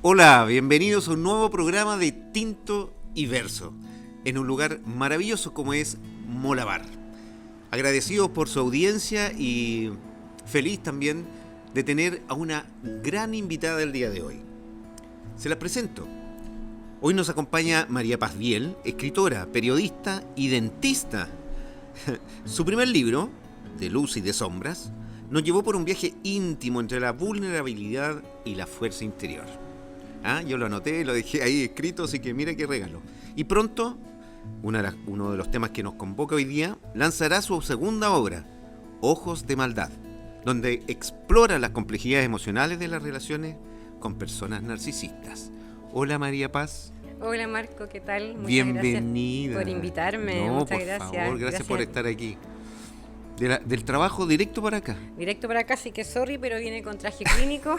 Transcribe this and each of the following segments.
Hola, bienvenidos a un nuevo programa de Tinto y Verso, en un lugar maravilloso como es Molabar. Agradecidos por su audiencia y feliz también de tener a una gran invitada el día de hoy. Se las presento. Hoy nos acompaña María Paz Biel, escritora, periodista y dentista. Su primer libro, De Luz y de Sombras, nos llevó por un viaje íntimo entre la vulnerabilidad y la fuerza interior. Yo lo anoté, lo dejé ahí escrito, así que mira qué regalo. Y pronto, uno de los temas que nos convoca hoy día, lanzará su segunda obra, Ojos de Maldad, donde explora las complejidades emocionales de las relaciones con personas narcisistas. Hola María Paz. Hola Marco, ¿qué tal? Muchas Bienvenida. Gracias por invitarme. No, muchas por gracias. favor, gracias por estar aquí. Del trabajo directo para acá. Directo para acá, sí que sorry, pero viene con traje clínico.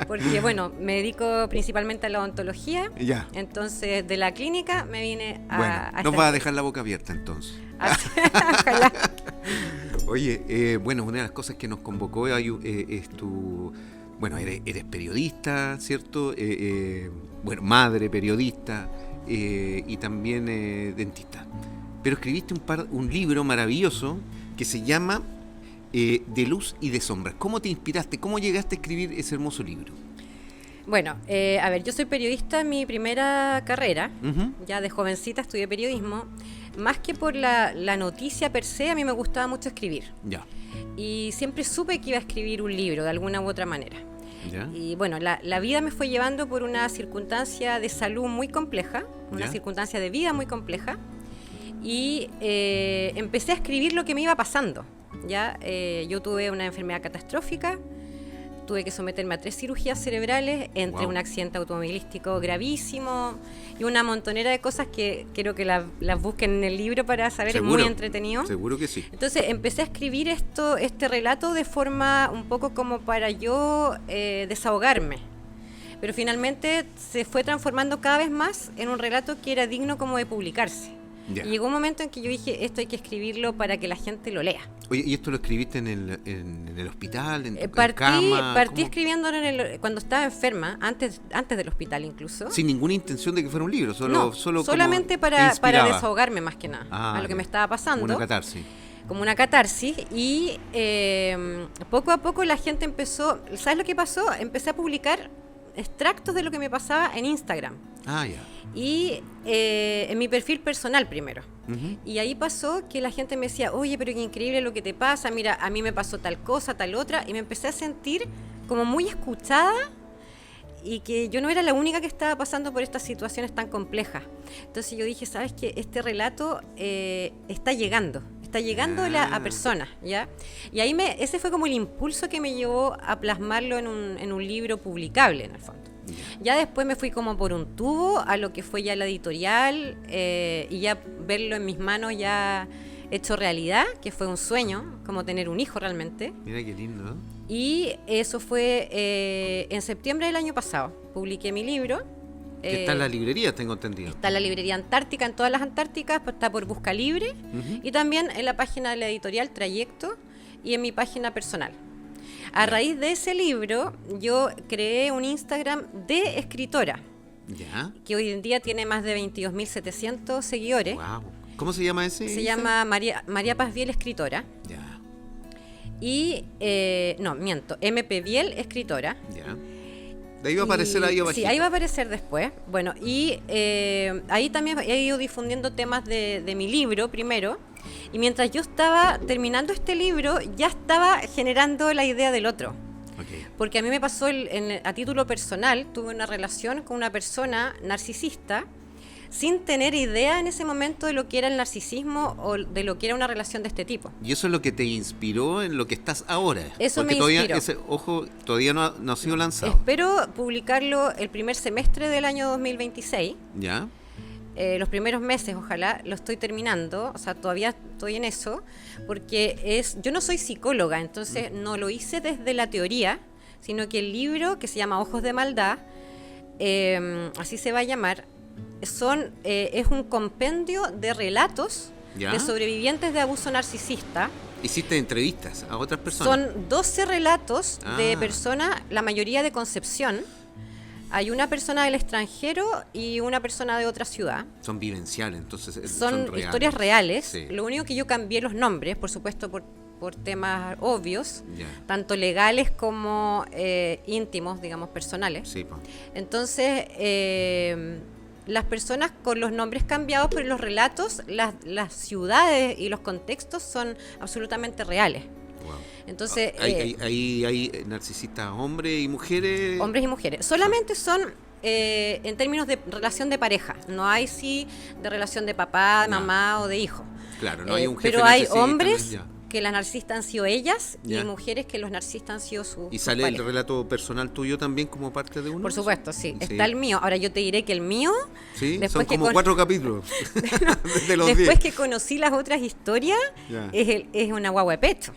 Porque bueno, me dedico principalmente a la odontología. Ya. Entonces, de la clínica me vine a nos va a dejar la boca abierta entonces. Ojalá. Oye, bueno, una de las cosas que nos convocó es tu... Bueno, eres periodista, ¿cierto? Bueno, madre, periodista y también dentista. Pero escribiste un libro maravilloso que se llama De Luz y de Sombras. ¿Cómo te inspiraste? ¿Cómo llegaste a escribir ese hermoso libro? Bueno, a ver, yo soy periodista en mi primera carrera. Uh-huh. Ya de jovencita estudié periodismo. Más que por la noticia per se, a mí me gustaba mucho escribir. Ya. Y siempre supe que iba a escribir un libro de alguna u otra manera. ¿Ya? Y bueno, la vida me fue llevando por una circunstancia de salud muy compleja, una ¿Ya? circunstancia de vida muy compleja, y empecé a escribir lo que me iba pasando. ¿Ya? Yo tuve una enfermedad catastrófica, tuve que someterme a 3 cirugías cerebrales, entre un accidente automovilístico gravísimo y una montonera de cosas que quiero que las busquen en el libro para saber. ¿Seguro? Es muy entretenido. Seguro que sí. Entonces empecé a escribir este relato de forma un poco como para yo desahogarme. Pero finalmente se fue transformando cada vez más en un relato que era digno como de publicarse. Ya. Y llegó un momento en que yo dije, esto hay que escribirlo para que la gente lo lea. Oye, ¿y esto lo escribiste en el hospital, en tu Partí cama? escribiéndolo cuando estaba enferma, antes del hospital incluso. Sin ninguna intención de que fuera un libro, solamente para desahogarme más que nada, a lo que me estaba pasando. Como una catarsis. Y poco a poco la gente empezó, ¿sabes lo que pasó? Empecé a publicar extractos de lo que me pasaba en Instagram. Ya. Y en mi perfil personal primero. Uh-huh. Y ahí pasó que la gente me decía, oye, pero qué increíble lo que te pasa, mira, a mí me pasó tal cosa, tal otra, y me empecé a sentir como muy escuchada y que yo no era la única que estaba pasando por estas situaciones tan complejas. Entonces yo dije, ¿sabes qué? Este relato está llegando a personas, ¿ya? Y ahí ese fue como el impulso que me llevó a plasmarlo en un libro publicable, en el fondo. Ya después me fui como por un tubo a lo que fue ya la editorial y ya verlo en mis manos ya hecho realidad, que fue un sueño, como tener un hijo realmente. Mira qué lindo, ¿no? Y eso fue en septiembre del año pasado. Publiqué mi libro. Que está en la librería, tengo entendido. Está en la librería Antártica, en todas las Antárticas, está por Busca Libre, uh-huh. Y también en la página de la editorial Trayecto y en mi página personal. A raíz de ese libro, yo creé un Instagram de escritora, ¿ya? Que hoy en día tiene más de 22.700 seguidores. Wow. ¿Cómo se llama ese? Se llama María Paz Biel Escritora. Ya. Y, MP Biel Escritora. Ya. De ahí va a aparecer ahí abajito. Sí, ahí va a aparecer después. Bueno, y ahí también he ido difundiendo temas de mi libro primero. Y mientras yo estaba terminando este libro, ya estaba generando la idea del otro. Okay. Porque a mí me pasó, a título personal, tuve una relación con una persona narcisista sin tener idea en ese momento de lo que era el narcisismo o de lo que era una relación de este tipo. ¿Y eso es lo que te inspiró en lo que estás ahora? Eso porque me inspiró. Todavía no ha sido lanzado. Espero publicarlo el primer semestre del año 2026. ¿Ya? Los primeros meses, ojalá, lo estoy terminando, o sea, todavía estoy en eso, porque yo no soy psicóloga, entonces no lo hice desde la teoría, sino que el libro, que se llama Ojos de Maldad, así se va a llamar, es un compendio de relatos de sobrevivientes de abuso narcisista. ¿Hiciste entrevistas a otras personas? Son 12 relatos de personas, la mayoría de Concepción, Hay una persona del extranjero y una persona de otra ciudad. Son vivenciales, entonces Son reales. historias reales. Sí. Lo único que yo cambié los nombres, por supuesto, por temas obvios, Ya. tanto legales como íntimos, digamos, personales. Sí, po. Entonces, las personas con los nombres cambiados, pero los relatos, las ciudades y los contextos son absolutamente reales. Wow. Entonces, hay narcisistas hombres y mujeres. hombres y mujeres. Solamente son en términos de relación de pareja. No hay sí de relación de papá, de No. mamá o de hijo. Claro, no hay un jefe pero hay narcisista, hombres ya. que las narcisistas han sido ellas Ya. y mujeres que los narcisistas han sido sus ¿Y sus sale el parejas. relato personal tuyo también como parte de uno? Por supuesto, sí. Sí. Está el mío. Ahora yo te diré que el mío, Sí, después son que como con- 4 capítulos. Desde los después 10. que conocí las otras historias, Ya. es una guagua de pecho.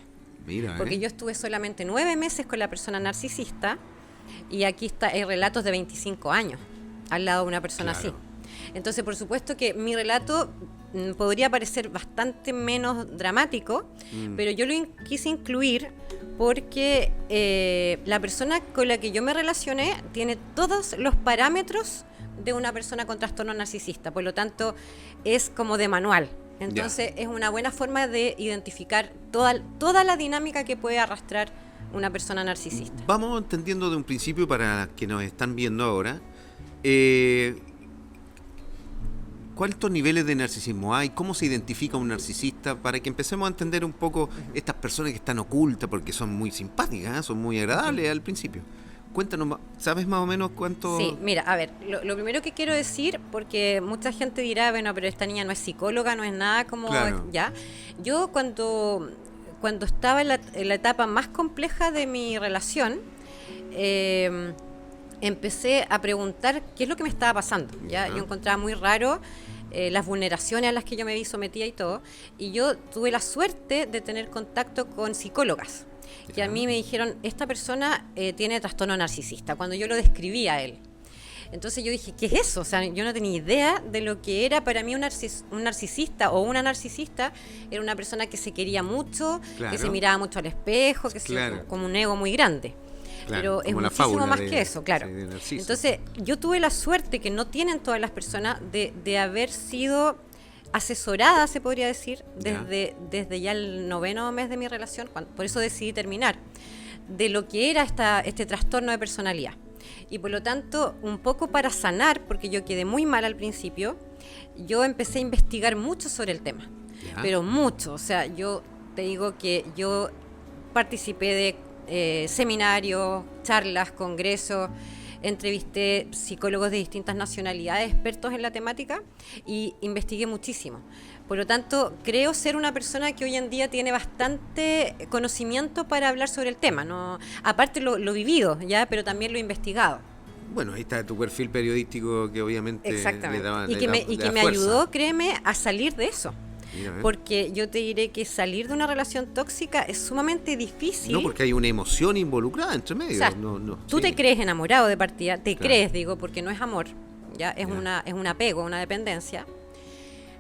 Mira, Porque yo estuve solamente 9 meses con la persona narcisista y aquí hay relatos de 25 años al lado de una persona Claro. así. Entonces, por supuesto que mi relato podría parecer bastante menos dramático, pero yo lo quise incluir porque la persona con la que yo me relacioné tiene todos los parámetros de una persona con trastorno narcisista, por lo tanto es como de manual. Entonces es una buena forma de identificar toda la dinámica que puede arrastrar una persona narcisista. Vamos entendiendo de un principio para que nos están viendo ahora. ¿Cuántos niveles de narcisismo hay? ¿Cómo se identifica un narcisista? Para que empecemos a entender un poco estas personas que están ocultas, porque son muy simpáticas, ¿eh? Son muy agradables al principio. Cuéntanos, ¿sabes más o menos cuánto? Sí, mira, a ver, lo primero que quiero decir, porque mucha gente dirá, bueno, pero esta niña no es psicóloga, no es nada como Claro. ya. Yo cuando estaba en la etapa más compleja de mi relación, empecé a preguntar qué es lo que me estaba pasando. ¿Ya? Ya. Yo encontraba muy raro las vulneraciones a las que yo me vi sometida y todo, y yo tuve la suerte de tener contacto con psicólogas que a mí me dijeron, esta persona tiene trastorno narcisista, cuando yo lo describí a él. Entonces yo dije, ¿qué es eso? O sea, yo no tenía idea de lo que era para mí un narcisista o una narcisista. Era una persona que se quería mucho, Claro. que se miraba mucho al espejo, que Claro. como un ego muy grande. Claro, Pero es como la muchísimo fábula más de- que eso, claro. sí, de Narciso. Entonces, yo tuve la suerte que no tienen todas las personas de haber sido asesorada, se podría decir, Ya. desde ya el 9º mes de mi relación, por eso decidí terminar, de lo que era este trastorno de personalidad. Y por lo tanto, un poco para sanar, porque yo quedé muy mal al principio, yo empecé a investigar mucho sobre el tema. Ya. Pero mucho, o sea, yo te digo que yo participé de seminarios, charlas, congresos, entrevisté psicólogos de distintas nacionalidades, expertos en la temática, y investigué muchísimo. Por lo tanto, creo ser una persona que hoy en día tiene bastante conocimiento para hablar sobre el tema, ¿no? Aparte lo vivido, ya, pero también lo investigado. Bueno, ahí está tu perfil periodístico que obviamente Exactamente. le daba Y que le da me fuerza. ayudó, créeme, a salir de eso. Mira, ¿eh? Porque yo te diré que salir de una relación tóxica es sumamente difícil. No, porque hay una emoción involucrada entre medio. O sea, no, tú sí. te crees enamorado de partida, te Claro. crees, digo, porque no es amor, ya es Ya. es un apego, una dependencia.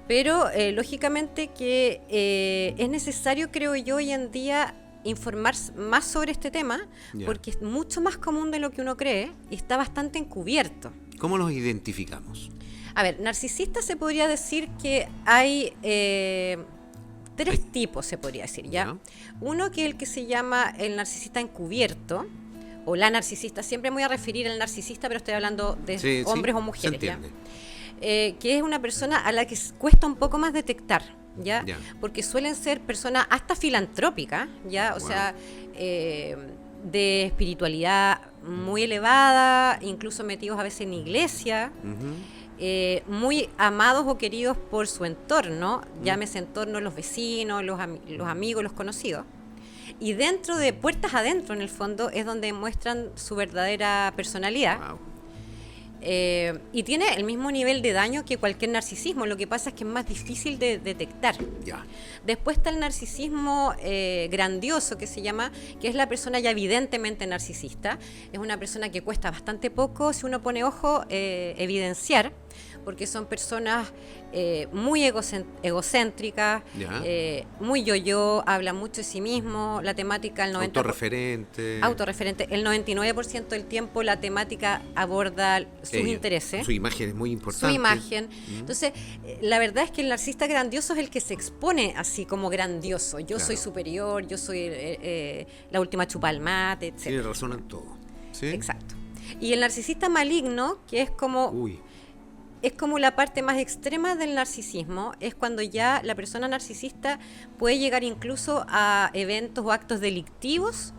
Pero lógicamente que es necesario, creo yo, hoy en día informar más sobre este tema, Ya. porque es mucho más común de lo que uno cree y está bastante encubierto. ¿Cómo los identificamos? A ver, narcisistas se podría decir que hay tres tipos, se podría decir, ¿ya? Ya. Uno que es el que se llama el narcisista encubierto, o la narcisista, siempre me voy a referir al narcisista, pero estoy hablando de Sí, sí, hombres o se mujeres, ¿ya? entiende. Que es una persona a la que cuesta un poco más detectar, ¿ya? Ya. Porque suelen ser personas hasta filantrópicas, ¿ya? O Wow. sea, de espiritualidad muy elevada, incluso metidos a veces en iglesia, Ujú. muy amados o queridos por su entorno, llámese entorno los vecinos, los amigos, los conocidos. Y dentro de puertas adentro, en el fondo, es donde muestran su verdadera personalidad. Wow. Y tiene el mismo nivel de daño que cualquier narcisismo. Lo que pasa es que es más difícil de detectar. Ya. Después está el narcisismo grandioso, que se llama, que es la persona ya evidentemente narcisista. Es una persona que cuesta bastante poco, si uno pone ojo, evidenciar. porque son personas muy egocéntricas, muy yo-yo, hablan mucho de sí mismo, la temática, el 90%... Autorreferente. El 99% del tiempo la temática aborda sus intereses. Su imagen es muy importante. Su imagen. Entonces, la verdad es que el narcisista grandioso es el que se expone así como grandioso. Yo soy superior, yo soy la última chupa al mate, etc. Tiene razón en todo. ¿Sí? Exacto. Y el narcisista maligno, que es como... Es como la parte más extrema del narcisismo, es cuando ya la persona narcisista puede llegar incluso a eventos o actos delictivos,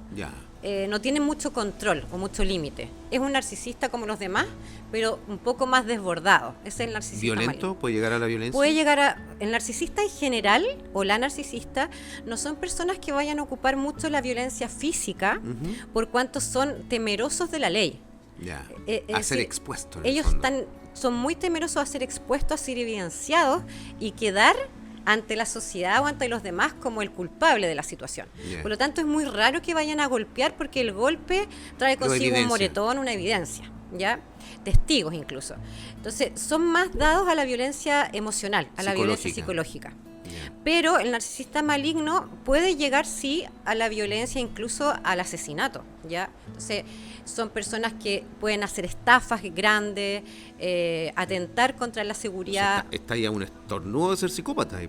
no tiene mucho control o mucho límite. Es un narcisista como los demás, pero un poco más desbordado. Ese es el narcisista ¿Violento? maligno. ¿Puede llegar a la violencia? Puede llegar a... El narcisista en general, o la narcisista, no son personas que vayan a ocupar mucho la violencia física, por cuanto son temerosos de la ley. A ser expuestos. Ellos son muy temerosos a ser expuestos, a ser evidenciados y quedar ante la sociedad o ante los demás como el culpable de la situación. Por lo tanto, es muy raro que vayan a golpear porque el golpe trae consigo un moretón, una evidencia, ¿ya? Testigos incluso. Entonces, son más dados a la violencia emocional, a la violencia psicológica. Pero el narcisista maligno puede llegar, sí, a la violencia, incluso al asesinato, ¿ya? Entonces, son personas que pueden hacer estafas grandes, atentar contra la seguridad. O sea, está ahí a un estornudo de ser psicópata.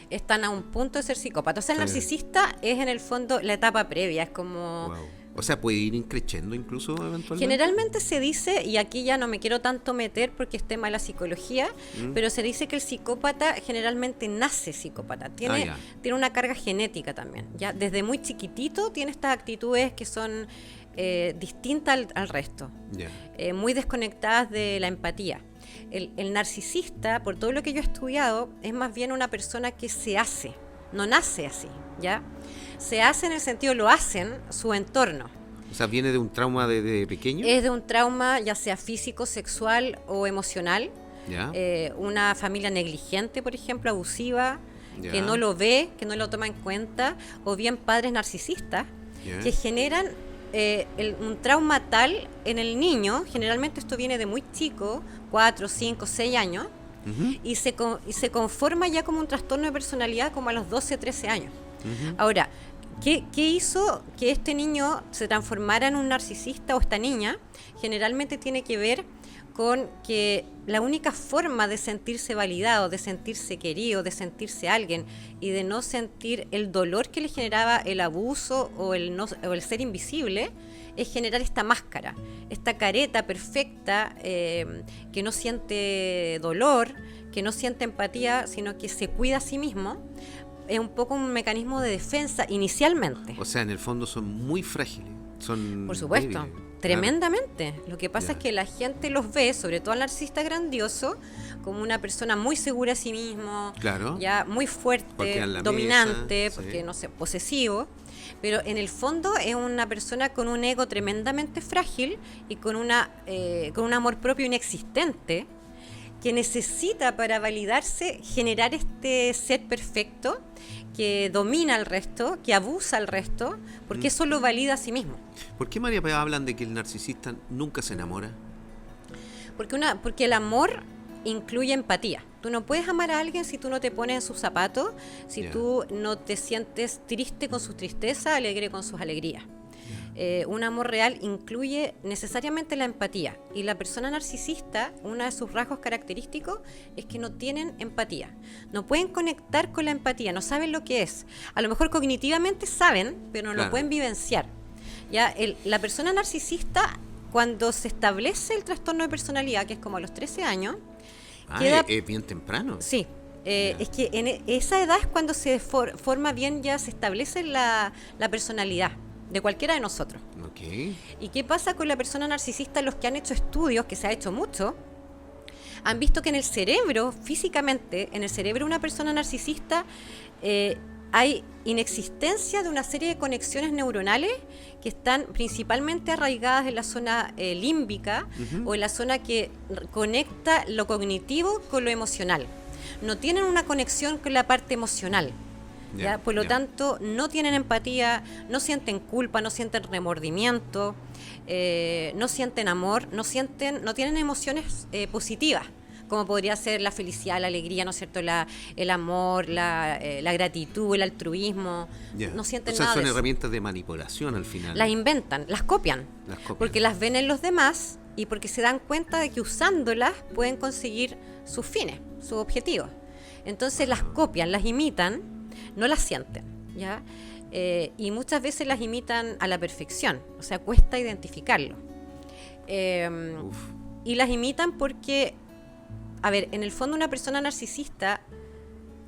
Están a un punto de ser psicópata. O sea, el narcisista es, en el fondo, la etapa previa, es como... O sea, puede ir increciendo incluso eventualmente. Generalmente se dice, y aquí ya no me quiero tanto meter porque es tema de la psicología, pero se dice que el psicópata generalmente nace psicópata. Tiene una carga genética también. Ya desde muy chiquitito tiene estas actitudes que son distintas al resto, muy desconectadas de la empatía. El narcisista, por todo lo que yo he estudiado, es más bien una persona que se hace, no nace así, ¿ya? Se hace en el sentido, lo hacen su entorno. O sea, ¿viene de un trauma de pequeño? Es de un trauma, ya sea físico, sexual o emocional. Una familia negligente, por ejemplo, abusiva, que no lo ve, que no lo toma en cuenta, o bien padres narcisistas, que generan un trauma tal en el niño. Generalmente esto viene de muy chico, 4, 5, 6 años, y se conforma ya como un trastorno de personalidad como a los 12, 13 años. Ahora, ¿qué hizo que este niño se transformara en un narcisista o esta niña? Generalmente tiene que ver con que la única forma de sentirse validado, de sentirse querido, de sentirse alguien y de no sentir el dolor que le generaba el abuso o el ser invisible, es generar esta máscara, esta careta perfecta, que no siente dolor, que no siente empatía, sino que se cuida a sí mismo. Es un poco un mecanismo de defensa inicialmente. O sea, en el fondo son muy frágiles. Por supuesto, débiles. Tremendamente. Lo que pasa es que la gente los ve, sobre todo al narcisista grandioso, como una persona muy segura de sí mismo, ya muy fuerte, dominante, porque no sé, posesivo. Pero en el fondo es una persona con un ego tremendamente frágil y con un amor propio inexistente, que necesita para validarse generar este ser perfecto que domina al resto, que abusa al resto, porque eso lo valida a sí mismo. ¿Por qué, María Pía, hablan de que el narcisista nunca se enamora? Porque el amor incluye empatía. Tú no puedes amar a alguien si tú no te pones en sus zapatos, si tú no te sientes triste con sus tristezas, alegre con sus alegrías. Un amor real incluye necesariamente la empatía, y la persona narcisista, uno de sus rasgos característicos es que no tienen empatía, no pueden conectar con la empatía, no saben lo que es. A lo mejor cognitivamente saben, pero no lo pueden vivenciar. La persona narcisista, cuando se establece el trastorno de personalidad, que es como a los 13 años, es bien temprano. Sí. Es que en esa edad es cuando se forma bien, ya se establece la personalidad de cualquiera de nosotros. ¿Y qué pasa con la persona narcisista? Los que han hecho estudios, que se ha hecho mucho, han visto que en el cerebro, físicamente, en el cerebro de una persona narcisista, hay inexistencia de una serie de conexiones neuronales que están principalmente arraigadas en la zona límbica, o en la zona que conecta lo cognitivo con lo emocional. No tienen una conexión con la parte emocional. Por lo tanto, no tienen empatía, no sienten culpa, no sienten remordimiento, no sienten amor, no tienen emociones positivas, como podría ser la felicidad, la alegría, ¿no es cierto? El amor, la gratitud, el altruismo. Ya. No sienten O sea, nada son de eso. herramientas de manipulación al final. Las inventan, las copian, porque las ven en los demás y porque se dan cuenta de que usándolas pueden conseguir sus fines, sus objetivos. Entonces las copian, las imitan, no las sienten, ¿ya? Y muchas veces las imitan a la perfección, o sea, cuesta identificarlo. Y las imitan porque, a ver, en el fondo una persona narcisista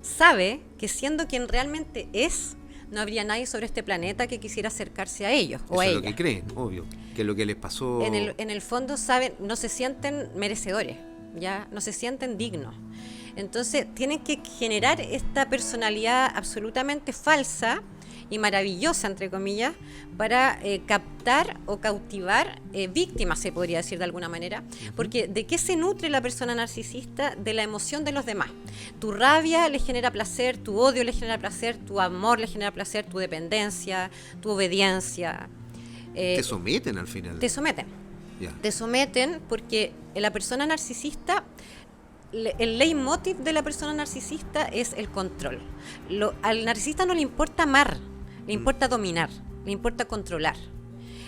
sabe que siendo quien realmente es, no habría nadie sobre este planeta que quisiera acercarse a ellos o Eso a es ella. lo que creen, obvio, que es lo que les pasó. En el fondo saben, no se sienten merecedores, ya no se sienten dignos. Entonces tienen que generar esta personalidad absolutamente falsa y maravillosa, entre comillas, para captar o cautivar víctimas, se podría decir de alguna manera. Porque ¿de qué se nutre la persona narcisista? De la emoción de los demás. Tu rabia le genera placer, tu odio le genera placer, tu amor le genera placer, tu dependencia, tu obediencia. Te someten al final. Te someten. Ya. Te someten porque la persona narcisista, el leitmotiv de la persona narcisista es el control. Al narcisista no le importa amar, le importa dominar, le importa controlar.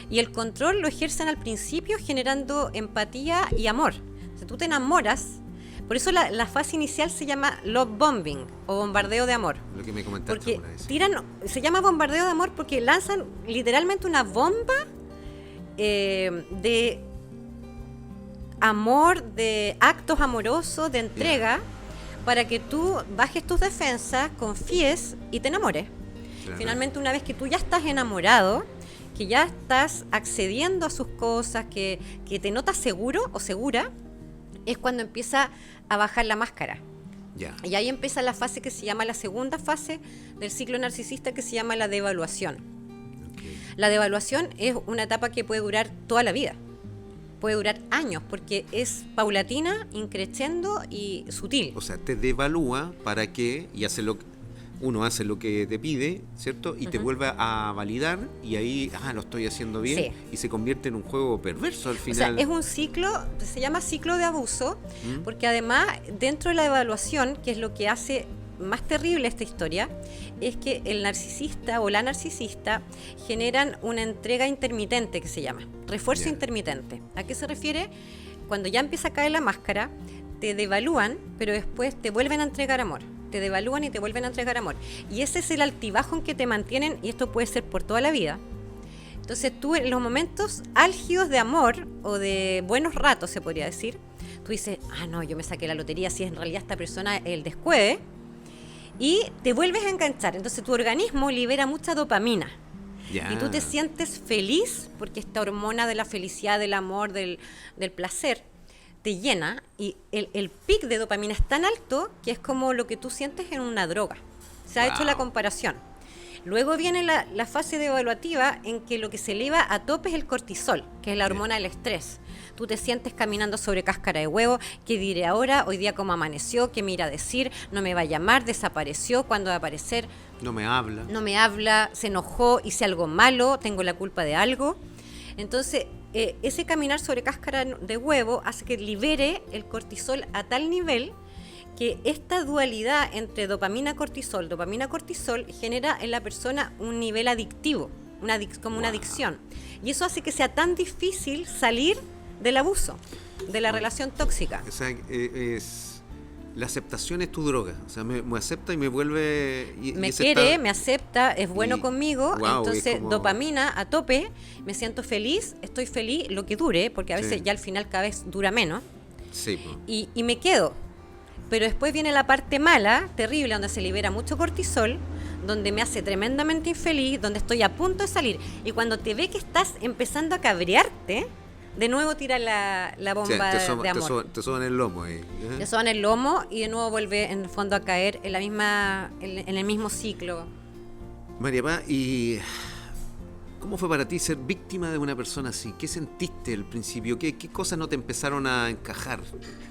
Y el control lo ejercen al principio generando empatía y amor. Si tú te enamoras, por eso la fase inicial se llama love bombing o bombardeo de amor. Lo que me comentaste Porque alguna vez. se llama bombardeo de amor porque lanzan literalmente una bomba de amor, de actos amorosos, de entrega, para que tú bajes tus defensas, confíes y te enamores. Claro. Finalmente, una vez que tú ya estás enamorado, que ya estás accediendo a sus cosas, que te notas seguro o segura, es cuando empieza a bajar la máscara. Ya. Y ahí empieza la fase que se llama la segunda fase del ciclo narcisista, que se llama la devaluación. Okay. La devaluación es una etapa que puede durar toda la vida. Puede durar años, porque es paulatina, increciendo y sutil. O sea, te devalúa para que, y uno hace lo que te pide, ¿cierto? Y te vuelve a validar, y ahí, lo estoy haciendo bien, Sí. y se convierte en un juego perverso al O final. sea, es un ciclo, se llama ciclo de abuso, porque además, dentro de la evaluación, que es lo que hace más terrible esta historia, es que el narcisista o la narcisista generan una entrega intermitente, que se llama refuerzo intermitente. ¿A qué se refiere? Cuando ya empieza a caer la máscara, te devalúan, pero después te vuelven a entregar amor. Te devalúan y te vuelven a entregar amor. Y ese es el altibajo en que te mantienen, y esto puede ser por toda la vida. Entonces tú, en los momentos álgidos de amor o de buenos ratos, se podría decir, tú dices, no, yo me saqué la lotería, si en realidad esta persona es el descueve, y te vuelves a enganchar. Entonces tu organismo libera mucha dopamina. Ya. Y tú te sientes feliz porque esta hormona de la felicidad, del amor, del placer, te llena, y el pic de dopamina es tan alto que es como lo que tú sientes en una droga. Se ha hecho la comparación. Luego viene la fase evaluativa, en que lo que se eleva a tope es el cortisol, que es la hormona del estrés. Tú te sientes caminando sobre cáscara de huevo. ¿Qué diré ahora? Hoy día cómo amaneció, ¿qué me irá a decir? No me va a llamar, desapareció, ¿cuándo va a aparecer? No me habla. No me habla, se enojó, hice algo malo, tengo la culpa de algo. Entonces, ese caminar sobre cáscara de huevo hace que libere el cortisol a tal nivel que esta dualidad entre dopamina-cortisol genera en la persona un nivel adictivo, como una adicción. Y eso hace que sea tan difícil salir del abuso, de la relación tóxica. O sea, la aceptación es tu droga. O sea, me acepta y me vuelve... Me quiere, me acepta, es bueno conmigo, wow, entonces como... dopamina a tope, me siento feliz, estoy feliz, lo que dure, porque a veces ya al final cada vez dura menos, sí, y me quedo. Pero después viene la parte mala, terrible, donde se libera mucho cortisol, donde me hace tremendamente infeliz, donde estoy a punto de salir. Y cuando te ve que estás empezando a cabrearte, de nuevo tira la bomba de amor. Te soban el lomo. Te soban el lomo y de nuevo vuelve en el fondo a caer en el mismo ciclo. María Paz, ¿y cómo fue para ti ser víctima de una persona así? ¿Qué sentiste al principio? ¿Qué cosas no te empezaron a encajar?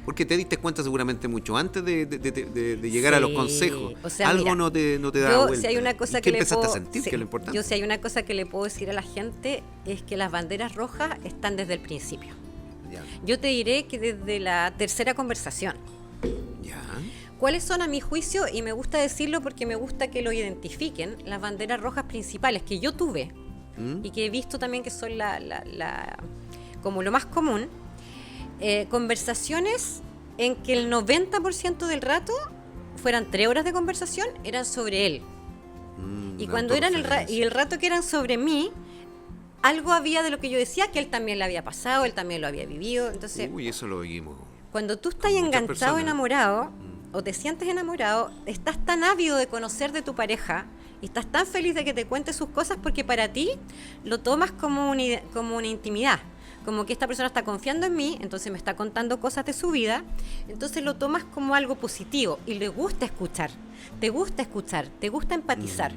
Porque te diste cuenta seguramente mucho antes de llegar a los consejos. O sea, algo mira, no te daba vuelta. Si hay una cosa ¿Qué que empezaste a sentir? Que es lo importante. Si hay una cosa que le puedo decir a la gente, es que las banderas rojas están desde el principio. Ya. Yo te diré que desde la tercera conversación. Ya. ¿Cuáles son, a mi juicio, y me gusta decirlo porque me gusta que lo identifiquen, las banderas rojas principales que yo tuve y que he visto también que son como lo más común? Conversaciones en que el 90% del rato, fueran 3 horas de conversación, eran sobre él. Y cuando eran el rato que eran sobre mí, algo había de lo que yo decía que él también le había pasado, él también lo había vivido. Entonces, Eso lo vimos. cuando tú estás muchas enganchado, personas. enamorado, o te sientes enamorado, estás tan ávido de conocer de tu pareja y estás tan feliz de que te cuente sus cosas porque para ti lo tomas como una intimidad. Como que esta persona está confiando en mí, entonces me está contando cosas de su vida, entonces lo tomas como algo positivo y le gusta escuchar, te gusta empatizar.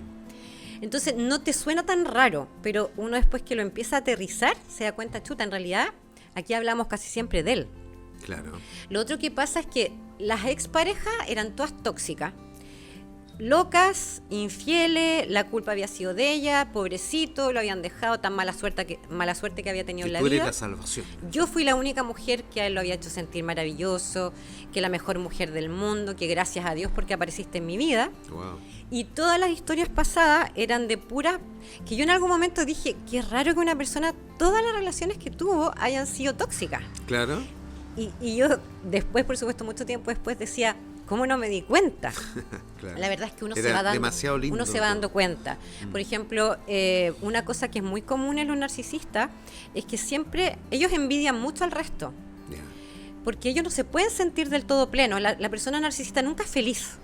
Entonces no te suena tan raro, pero uno después que lo empieza a aterrizar se da cuenta, chuta, en realidad aquí hablamos casi siempre de él. Claro. Lo otro que pasa es que las exparejas eran todas tóxicas, locas, infieles, la culpa había sido de ella, pobrecito, lo habían dejado, tan mala suerte que había tenido en la tú eres vida. la salvación. Yo fui la única mujer que a él lo había hecho sentir maravilloso, que la mejor mujer del mundo, que gracias a Dios porque apareciste en mi vida. Wow. Y todas las historias pasadas eran de pura... Que yo en algún momento dije, qué raro que una persona, todas las relaciones que tuvo hayan sido tóxicas. Claro. Y yo después, por supuesto, mucho tiempo después decía, ¿cómo no me di cuenta? Claro. La verdad es que Era uno lindo se va dando todo. cuenta. Por ejemplo, una cosa que es muy común en los narcisistas es que siempre ellos envidian mucho al resto, Ya. porque ellos no se pueden sentir del todo pleno. La persona narcisista nunca es feliz.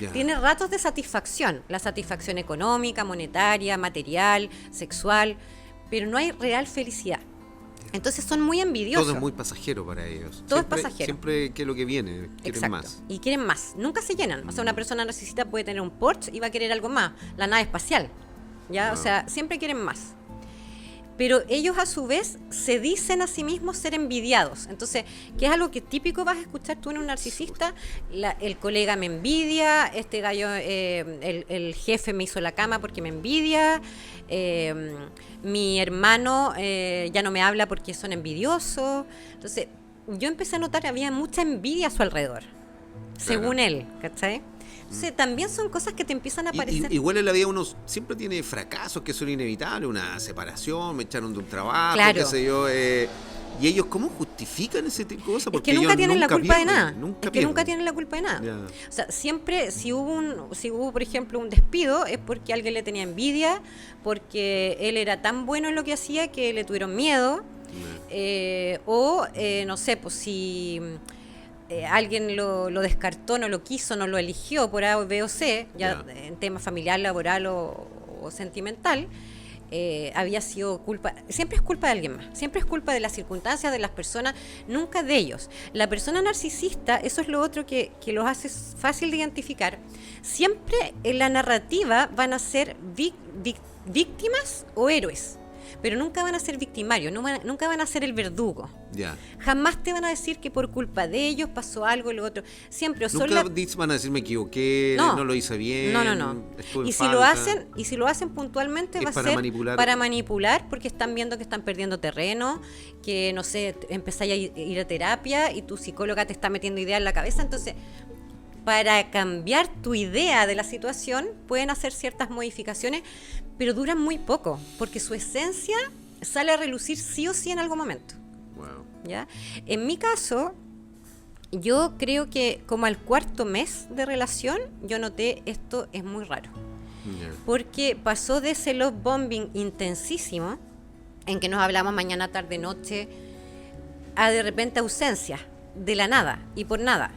Ya. Tiene ratos de satisfacción, la satisfacción económica, monetaria, material, sexual, pero no hay real felicidad. Entonces son muy envidiosos. Todo es muy pasajero para ellos. Todo es Siempre- pasajero. Siempre que lo que viene, quieren Exacto. más. Y quieren más. Nunca se llenan. O sea, una persona narcisista puede tener un Porsche y va a querer algo más. La nave espacial. ¿Ya? Wow. O sea, siempre quieren más. Pero ellos a su vez se dicen a sí mismos ser envidiados. Entonces, que es algo que típico vas a escuchar tú en un narcisista. El colega me envidia, este gallo, el jefe me hizo la cama porque me envidia, mi hermano ya no me habla porque son envidiosos. Entonces, yo empecé a notar que había mucha envidia a su alrededor, según él, ¿cachai? Entonces, también son cosas que te empiezan a aparecer. Igual en la vida uno siempre tiene fracasos que son inevitables, una separación, me echaron de un trabajo, Claro. qué sé yo. ¿Y ellos cómo justifican ese tipo de cosas? Es Porque que nunca ellos tienen la culpa de pierden, nada. Nunca Es que pierden. nunca tienen la culpa de nada. Ya. O sea, siempre, si hubo, por ejemplo, un despido, es porque alguien le tenía envidia, porque él era tan bueno en lo que hacía que le tuvieron miedo, no sé, pues si alguien lo descartó, no lo quiso, no lo eligió por A, B o C, ya en tema familiar, laboral o sentimental, había sido culpa, siempre es culpa de alguien más, siempre es culpa de las circunstancias, de las personas, nunca de ellos. La persona narcisista, eso es lo otro que los hace fácil de identificar, siempre en la narrativa van a ser víctimas o héroes, pero nunca van a ser victimarios, nunca van a ser el verdugo. Ya. Jamás te van a decir que por culpa de ellos pasó algo, lo otro. Siempre o son Nunca van a decir me equivoqué, no lo hice bien. No. estuve en Y si falta. lo hacen puntualmente Es va a para ser manipular. para manipular, porque están viendo que están perdiendo terreno, que no sé, empezáis a ir a terapia y tu psicóloga te está metiendo ideas en la cabeza, entonces para cambiar tu idea de la situación pueden hacer ciertas modificaciones, pero duran muy poco, porque su esencia sale a relucir sí o sí en algún momento. Wow. ¿Ya? En mi caso, yo creo que como al 4.º mes de relación, yo noté esto es muy raro. Ya. Porque pasó de ese love bombing intensísimo, en que nos hablamos mañana, tarde, noche, a de repente ausencia, de la nada y por nada,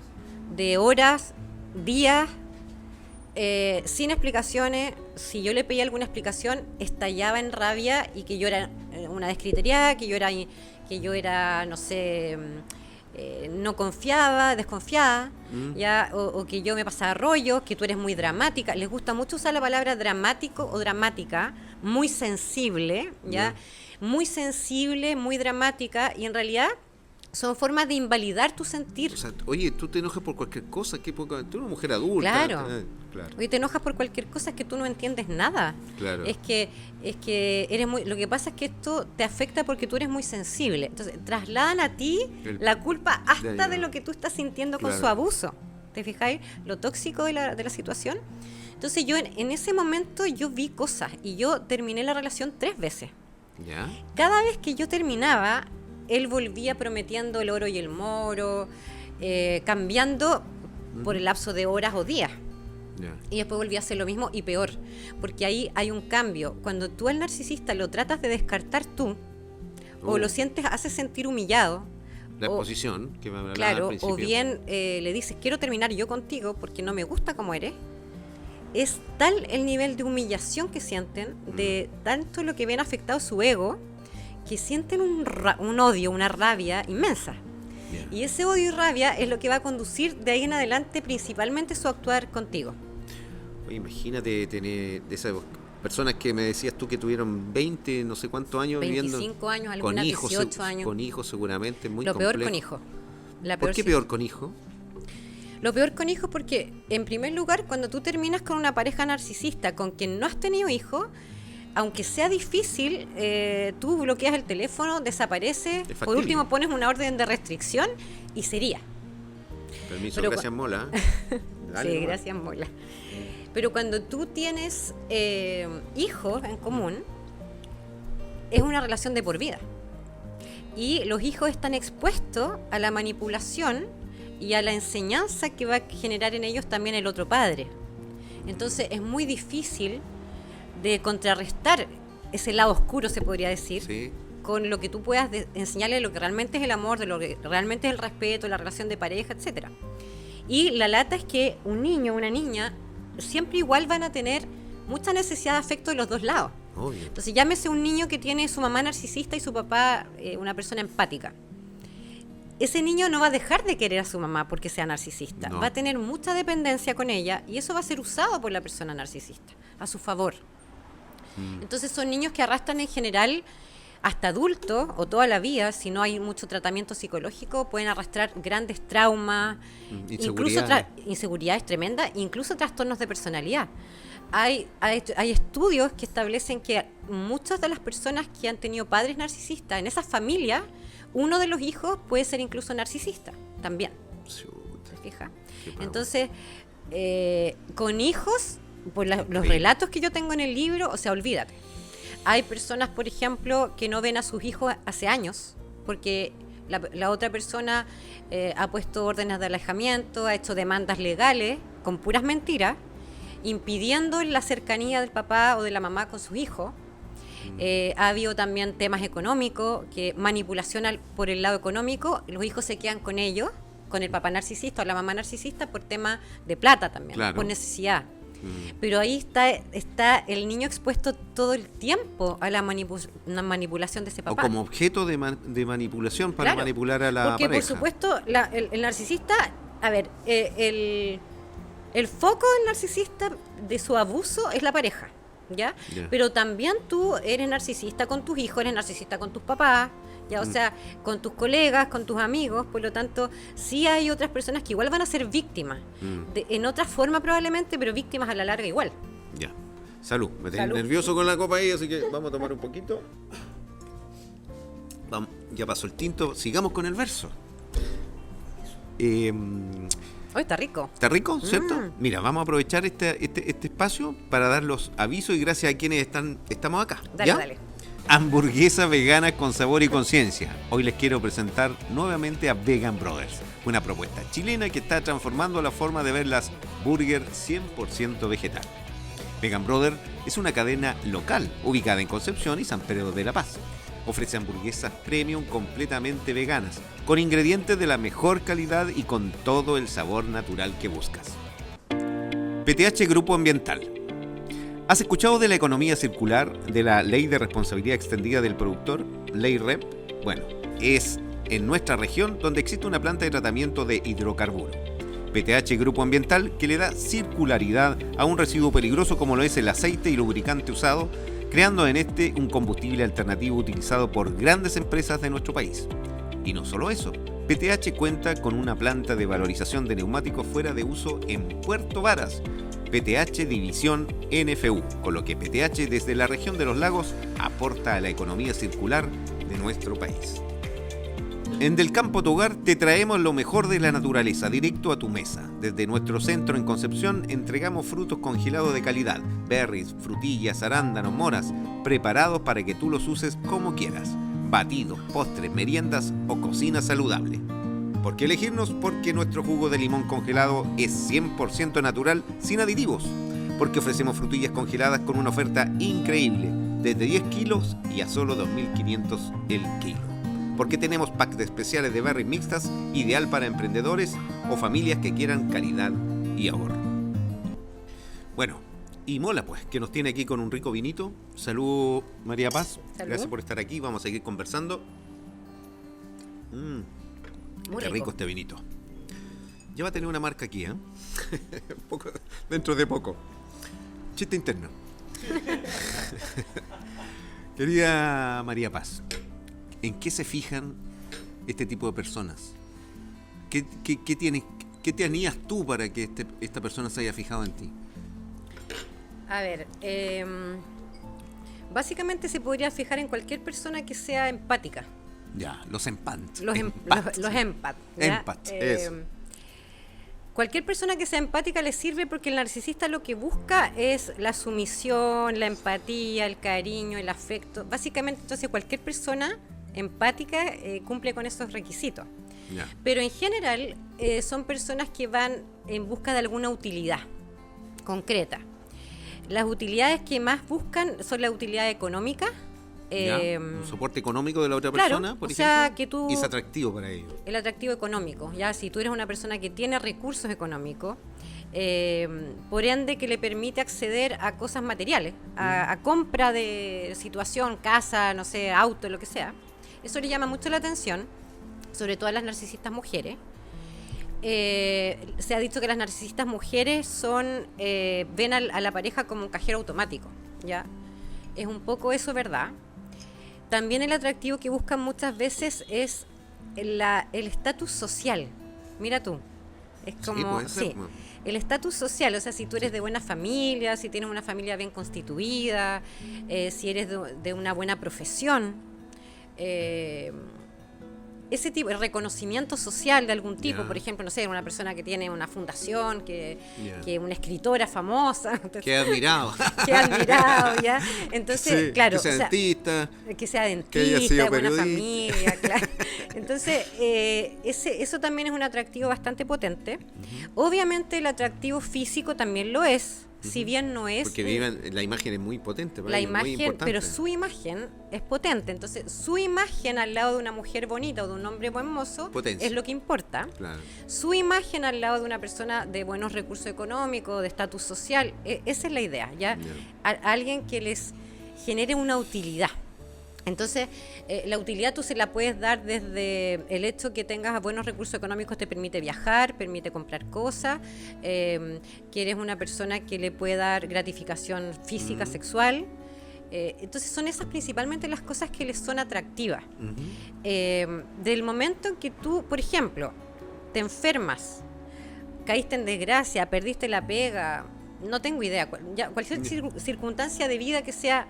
de horas, días, sin explicaciones. Si yo le pedía alguna explicación, estallaba en rabia y que yo era una descriteriada, que yo era, no sé, no confiaba, desconfiada, ya, o que yo me pasaba rollo, que tú eres muy dramática. Les gusta mucho usar la palabra dramático o dramática, muy sensible, ya, muy sensible, muy dramática, y en realidad son formas de invalidar tu sentir. O sea, oye, tú te enojas por cualquier cosa, tú eres una mujer adulta. Claro. Claro. Oye, te enojas por cualquier cosa, es que tú no entiendes nada. Claro. Es que eres muy... Lo que pasa es que esto te afecta porque tú eres muy sensible. Entonces, trasladan a ti la culpa hasta de lo que tú estás sintiendo con su abuso. ¿Te fijáis? Lo tóxico de la situación. Entonces, yo en ese momento yo vi cosas y yo terminé la relación 3 veces. ¿Ya? Cada vez que yo terminaba, él volvía prometiendo el oro y el moro, cambiando por el lapso de horas o días. Yeah. Y después volvía a hacer lo mismo y peor, porque ahí hay un cambio. Cuando tú al narcisista lo tratas de descartar tú, o lo haces sentir humillado, la exposición que me hablaba claro, al principio. o bien le dices, quiero terminar yo contigo porque no me gusta como eres. Es tal el nivel de humillación que sienten, de tanto lo que ven afectado su ego, que sienten un odio, una rabia inmensa. Yeah. Y ese odio y rabia es lo que va a conducir de ahí en adelante principalmente su actuar contigo. Oye, imagínate tener de esas personas que me decías tú que tuvieron 20, no sé cuántos años 25 viviendo. años, algunas 18 años. Con hijos seguramente, muy lo complejo. Peor con hijos. ¿Por qué peor con hijos? Lo peor con hijos porque, en primer lugar, cuando tú terminas con una pareja narcisista con quien no has tenido hijos, aunque sea difícil, tú bloqueas el teléfono, desaparece, por último pones una orden de restricción y sería. Permiso, gracias Mola. Dale, sí, gracias Mola. Pero cuando tú tienes hijos en común, es una relación de por vida. Y los hijos están expuestos a la manipulación y a la enseñanza que va a generar en ellos también el otro padre. Entonces es muy difícil de contrarrestar ese lado oscuro, se podría decir, sí, con lo que tú puedas enseñarle lo que realmente es el amor, de lo que realmente es el respeto, la relación de pareja, etcétera. Y la lata es que un niño o una niña siempre igual van a tener mucha necesidad de afecto de los dos lados. Obvio. Entonces llámese un niño que tiene su mamá narcisista y su papá una persona empática. Ese niño no va a dejar de querer a su mamá porque sea narcisista. No. Va a tener mucha dependencia con ella y eso va a ser usado por la persona narcisista a su favor. Entonces son niños que arrastran en general hasta adultos o toda la vida, si no hay mucho tratamiento psicológico, pueden arrastrar grandes traumas, incluso inseguridades tremendas, incluso trastornos de personalidad. Hay estudios que establecen que muchas de las personas que han tenido padres narcisistas en esas familias, uno de los hijos puede ser incluso narcisista también. ¿Se fija? Entonces, con hijos, por los relatos que yo tengo en el libro, o sea, olvídate. Hay personas, por ejemplo, que no ven a sus hijos hace años porque la otra persona ha puesto órdenes de alejamiento, ha hecho demandas legales con puras mentiras, impidiendo la cercanía del papá o de la mamá con sus hijos. Ha habido también temas económicos, que manipulación por el lado económico, los hijos se quedan con ellos, con el papá narcisista o la mamá narcisista por tema de plata también, claro, por necesidad. Pero ahí está el niño expuesto todo el tiempo a la manipulación de ese papá. O como objeto de manipulación para manipular a la porque, pareja. Por supuesto, el narcisista, a ver, el foco del narcisista de su abuso es la pareja, ¿ya? Yeah. Pero también tú eres narcisista con tus hijos, eres narcisista con tus papás, ¿ya? O sea, con tus colegas, con tus amigos, por lo tanto, sí hay otras personas que igual van a ser víctimas, en otra forma probablemente, pero víctimas a la larga igual. Ya. Salud. Me tenés nervioso con la copa ahí, así que vamos a tomar un poquito. Vamos, ya pasó el tinto, sigamos con el verso. Hoy está rico. ¿Está rico? ¿Cierto? Mira, vamos a aprovechar este espacio para dar los avisos y gracias a quienes estamos acá. Dale, ¿ya? Dale. Hamburguesas veganas con sabor y conciencia. Hoy les quiero presentar nuevamente a Vegan Brothers, una propuesta chilena que está transformando la forma de ver las burgers 100% vegetal. Vegan Brothers es una cadena local ubicada en Concepción y San Pedro de la Paz. Ofrece hamburguesas premium completamente veganas, con ingredientes de la mejor calidad y con todo el sabor natural que buscas. PTH Grupo Ambiental. ¿Has escuchado de la economía circular, de la Ley de Responsabilidad Extendida del Productor, Ley REP? Bueno, es en nuestra región donde existe una planta de tratamiento de hidrocarburos. PTH Grupo Ambiental, que le da circularidad a un residuo peligroso como lo es el aceite y lubricante usado, creando en este un combustible alternativo utilizado por grandes empresas de nuestro país. Y no solo eso, PTH cuenta con una planta de valorización de neumáticos fuera de uso en Puerto Varas, PTH División NFU, con lo que PTH desde la región de los lagos aporta a la economía circular de nuestro país. En Del Campo a tu Hogar te traemos lo mejor de la naturaleza directo a tu mesa. Desde nuestro centro en Concepción entregamos frutos congelados de calidad, berries, frutillas, arándanos, moras, preparados para que tú los uses como quieras. Batidos, postres, meriendas o cocina saludable. ¿Por qué elegirnos? Porque nuestro jugo de limón congelado es 100% natural, sin aditivos. Porque ofrecemos frutillas congeladas con una oferta increíble, desde 10 kilos y a solo 2.500 el kilo. Porque tenemos packs de especiales de berries mixtas, ideal para emprendedores o familias que quieran calidad y ahorro. Bueno, y Mola pues, que nos tiene aquí con un rico vinito. Salud, María Paz. Salud. Gracias por estar aquí, vamos a seguir conversando. Qué rico este vinito. Ya va a tener una marca aquí, ¿eh? Dentro de poco. Chiste interno. Querida María Paz, ¿en qué se fijan este tipo de personas? ¿Qué tenías tú para que esta persona se haya fijado en ti? A ver, básicamente se podría fijar en cualquier persona que sea empática. Ya, los empat. Los empat. ¿ya? Empat, eso. Cualquier persona que sea empática le sirve porque el narcisista lo que busca es la sumisión, la empatía, el cariño, el afecto. Básicamente, entonces, cualquier persona empática cumple con esos requisitos. Ya. Pero en general son personas que van en busca de alguna utilidad concreta. Las utilidades que más buscan son la utilidad económica. Un soporte económico de la otra claro, persona, por o sea, ejemplo, que tú, y es atractivo para ellos. el atractivo económico, ya si tú eres una persona que tiene recursos económicos, por ende que le permite acceder a cosas materiales, a compra de situación, casa, no sé, auto, lo que sea. Eso le llama mucho la atención, sobre todo a las narcisistas mujeres. Se ha dicho que las narcisistas mujeres ven a la pareja como un cajero automático, ¿ya? Es un poco eso, ¿verdad? También el atractivo que buscan muchas veces es el estatus social. Mira tú, es como... Sí, puede ser, sí, el estatus social, o sea, si tú eres de buena familia, si tienes una familia bien constituida, si eres de una buena profesión, ese tipo, el reconocimiento social de algún tipo, por ejemplo, no sé, una persona que tiene una fundación, que una escritora famosa. Entonces, Qué admirado. Qué admirado, ¿ya? Entonces, Sí, claro. que sea dentista. Que sea dentista, que haya sido de buena periodista. familia, claro. Entonces, eso también es un atractivo bastante potente. Obviamente el atractivo físico también lo es, si bien no es... Porque la imagen es muy potente para la ellos, muy imagen, importante. pero su imagen es potente. Entonces, su imagen al lado de una mujer bonita o de un hombre buen mozo Potencia. es lo que importa. Claro. Su imagen al lado de una persona de buenos recursos económicos, de estatus social, esa es la idea, ¿ya? Alguien que les genere una utilidad. Entonces, la utilidad tú se la puedes dar desde el hecho que tengas buenos recursos económicos, te permite viajar, permite comprar cosas, que eres una persona que le puede dar gratificación física, sexual. Entonces, son esas principalmente las cosas que les son atractivas. Del momento en que tú, por ejemplo, te enfermas, caíste en desgracia, perdiste la pega, no tengo idea, cualquier circunstancia de vida que sea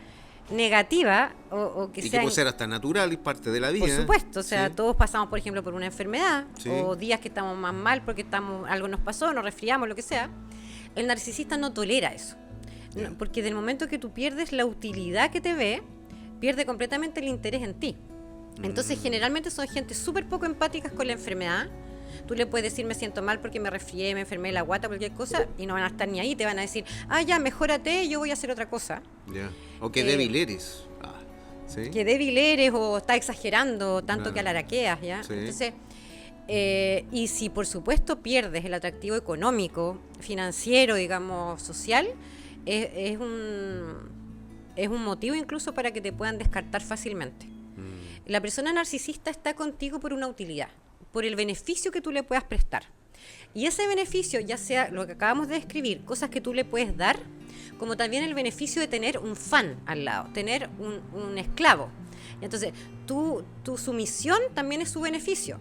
negativa o que y sea... que puede ser hasta natural y parte de la vida. Por supuesto, o sea, Sí. todos pasamos, por ejemplo, por una enfermedad, Sí. o días que estamos más mal porque algo nos pasó, nos resfriamos, lo que sea. El narcisista no tolera eso. Ya. Porque del momento que tú pierdes la utilidad que te ve, pierde completamente el interés en ti. Entonces, generalmente son gente súper poco empáticas con la enfermedad. Tú le puedes decir, me siento mal porque me resfrié, me enfermé de la guata, cualquier cosa, y no van a estar ni ahí, te van a decir, ya, mejórate, yo voy a hacer otra cosa. Ya. O qué débil eres. ¿Sí? Que débil eres o estás exagerando tanto Claro. que alaraqueas, ¿ya? Sí. Entonces, y si por supuesto pierdes el atractivo económico, financiero, digamos, social, es un motivo incluso para que te puedan descartar fácilmente. La persona narcisista está contigo por una utilidad, por el beneficio que tú le puedas prestar. Y ese beneficio, ya sea lo que acabamos de describir, cosas que tú le puedes dar, como también el beneficio de tener un fan al lado, tener un esclavo. Entonces, tu sumisión también es su beneficio.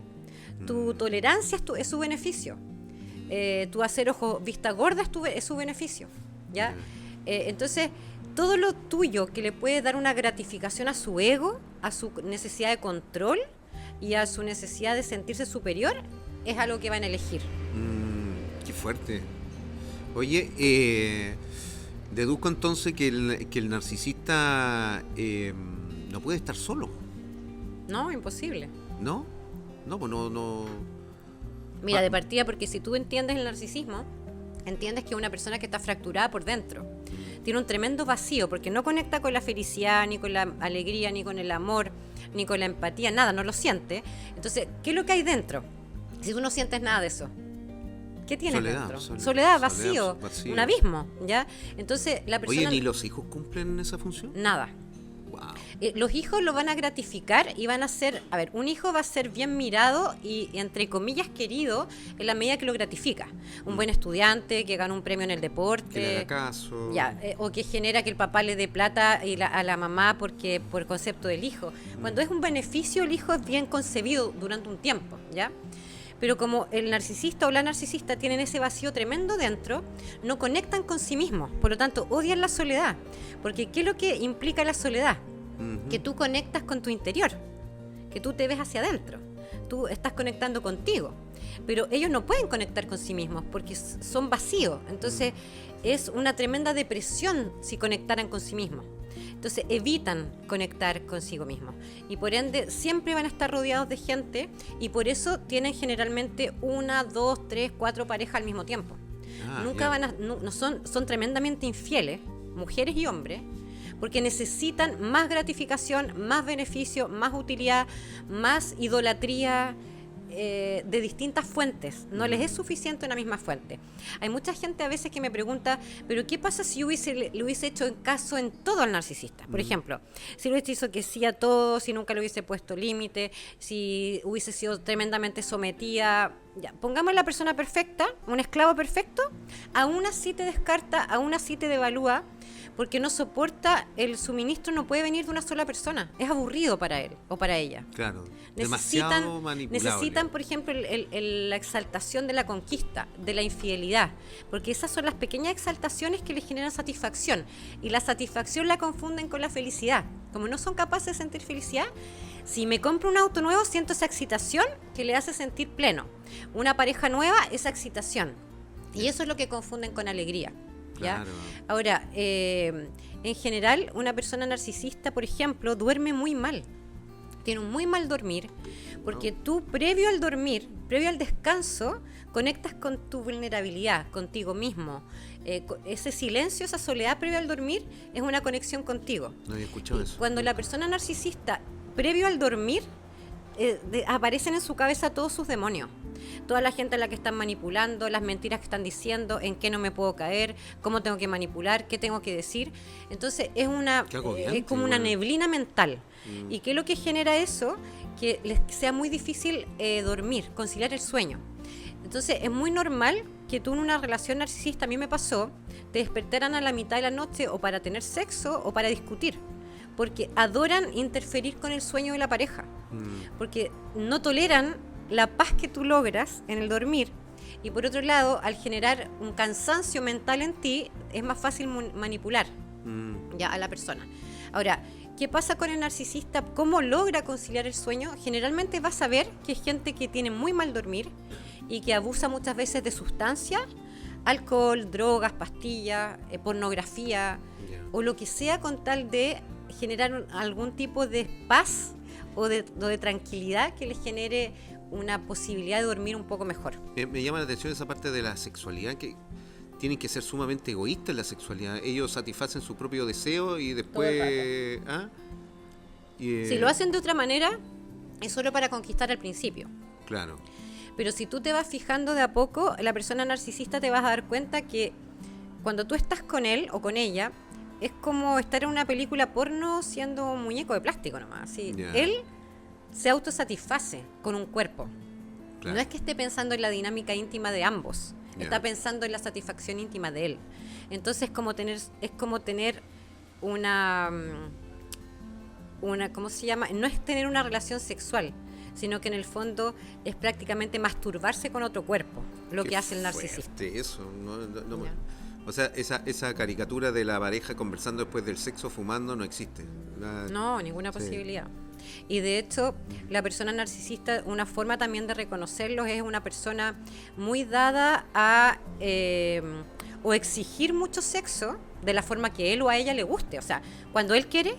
Tu tolerancia es su beneficio. Tu hacer ojo vista gorda es su beneficio. ¿Ya? Entonces, todo lo tuyo que le puede dar una gratificación a su ego, a su necesidad de control y a su necesidad de sentirse superior, es algo que van a elegir. Qué fuerte. Oye, deduzco entonces que el narcisista no puede estar solo. No, imposible. ¿No? No, pues no. Mira, de partida, porque si tú entiendes el narcisismo, entiendes que es una persona que está fracturada por dentro. Tiene un tremendo vacío porque no conecta con la felicidad, ni con la alegría, ni con el amor, ni con la empatía, nada, no lo siente. Entonces, ¿qué es lo que hay dentro? Si tú no sientes nada de eso, ¿qué tienes dentro? Soledad, vacío, un abismo, ¿ya? Entonces, la persona... Oye, ¿ni los hijos cumplen esa función? Nada. Wow. Los hijos lo van a gratificar y van a ser... A ver, un hijo va a ser bien mirado y, entre comillas, querido en la medida que lo gratifica. Un buen estudiante que gana un premio en el deporte. Que le haga caso. Ya, o que genera que el papá le dé plata a la mamá por el concepto del hijo. Cuando es un beneficio, el hijo es bien concebido durante un tiempo, ¿ya? Pero como el narcisista o la narcisista tienen ese vacío tremendo dentro, no conectan con sí mismos, por lo tanto odian la soledad. Porque ¿qué es lo que implica la soledad? Que tú conectas con tu interior, que tú te ves hacia adentro, tú estás conectando contigo. Pero ellos no pueden conectar con sí mismos porque son vacíos, entonces es una tremenda depresión si conectaran con sí mismos. Entonces evitan conectar consigo mismos y por ende siempre van a estar rodeados de gente y por eso tienen generalmente 1, 2, 3, 4 parejas al mismo tiempo. Nunca van a, no son tremendamente infieles, mujeres y hombres, porque necesitan más gratificación, más beneficio, más utilidad, más idolatría de distintas fuentes. No les es suficiente una misma fuente. Hay mucha gente a veces que me pregunta, pero ¿qué pasa si le hubiese hecho caso en todo al narcisista? Por ejemplo, si lo hubiese dicho que sí a todo, si nunca le hubiese puesto límite, si hubiese sido tremendamente sometida. Ya, pongamos la persona perfecta, un esclavo perfecto, aún así te descarta, aún así te devalúa, porque no soporta, el suministro no puede venir de una sola persona, es aburrido para él o para ella. Claro, demasiado manipulable. Necesitan, por ejemplo, la exaltación de la conquista, de la infidelidad, porque esas son las pequeñas exaltaciones que les generan satisfacción, y la satisfacción la confunden con la felicidad. Como no son capaces de sentir felicidad, si me compro un auto nuevo, siento esa excitación que le hace sentir pleno. Una pareja nueva, esa excitación. Y eso es lo que confunden con alegría. ¿Ya? Claro. Ahora, en general, una persona narcisista, por ejemplo, duerme muy mal. Tiene un muy mal dormir, porque tú, previo al dormir, previo al descanso, conectas con tu vulnerabilidad, contigo mismo. Ese silencio, esa soledad previo al dormir, es una conexión contigo. No había escuchado eso. Cuando la persona narcisista, previo al dormir, aparecen en su cabeza todos sus demonios. Toda la gente a la que están manipulando, las mentiras que están diciendo, en qué no me puedo caer, cómo tengo que manipular, qué tengo que decir. Entonces es como una neblina mental. ¿Y qué es lo que genera eso? Que les sea muy difícil dormir, conciliar el sueño. Entonces es muy normal que tú en una relación narcisista, a mí me pasó, te despertaran a la mitad de la noche o para tener sexo o para discutir, porque adoran interferir con el sueño de la pareja, porque no toleran la paz que tú logras en el dormir, y por otro lado, al generar un cansancio mental en ti, es más fácil manipular ya a la persona. Ahora, ¿qué pasa con el narcisista? ¿Cómo logra conciliar el sueño? Generalmente vas a ver que es gente que tiene muy mal dormir y que abusa muchas veces de sustancias, alcohol, drogas, pastillas, pornografía, o lo que sea, con tal de generar algún tipo de paz o de tranquilidad que les genere una posibilidad de dormir un poco mejor. Me llama la atención esa parte de la sexualidad, que tienen que ser sumamente egoístas en la sexualidad. Ellos satisfacen su propio deseo y después... Si lo hacen de otra manera, es solo para conquistar al principio. Claro. Pero si tú te vas fijando de a poco, la persona narcisista, te vas a dar cuenta que cuando tú estás con él o con ella, es como estar en una película porno siendo un muñeco de plástico nomás. ¿Sí? Yeah. Él se autosatisface con un cuerpo. Claro. No es que esté pensando en la dinámica íntima de ambos, Yeah. está pensando en la satisfacción íntima de él. Entonces es como tener ¿cómo se llama? No es tener una relación sexual, sino que en el fondo es prácticamente masturbarse con otro cuerpo, lo Qué que hace el narcisista. fuerte eso, no, Ya. o sea, esa caricatura de la pareja conversando después del sexo fumando no existe. No, ninguna Sí. posibilidad. Y de hecho, la persona narcisista, una forma también de reconocerlos es una persona muy dada a o exigir mucho sexo de la forma que él o a ella le guste. O sea, cuando él quiere,